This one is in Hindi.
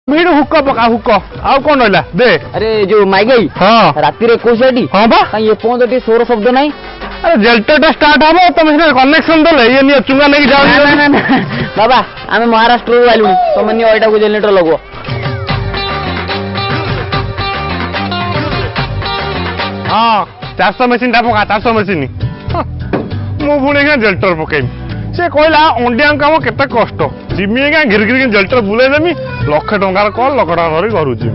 भिड़ हुक पका हुक आउ कौन रहा दे। अरे जो माइक हाँ राति रे कोई साइड हाँ बा ये फोन तो सोर शब्द नहीं। अरे जेल्टर स्टार्ट हम तुम कनेक्शन दे ये नहीं चुंगा नहीं जाओ ना ना बाबा आम महाराष्ट्र आइलु तुम नहीं को जेनेटर लगो। हाँ 400 मेसीन टा पका 400 मेसीन मु पुणी जेल्टर पकेमी से कहला अंडिया काम केते कष्ट जिमी घिर घिर जेल्टर बुलेदेमी 1,00,000 टंकार कल 1,00,000 धरी घर जी।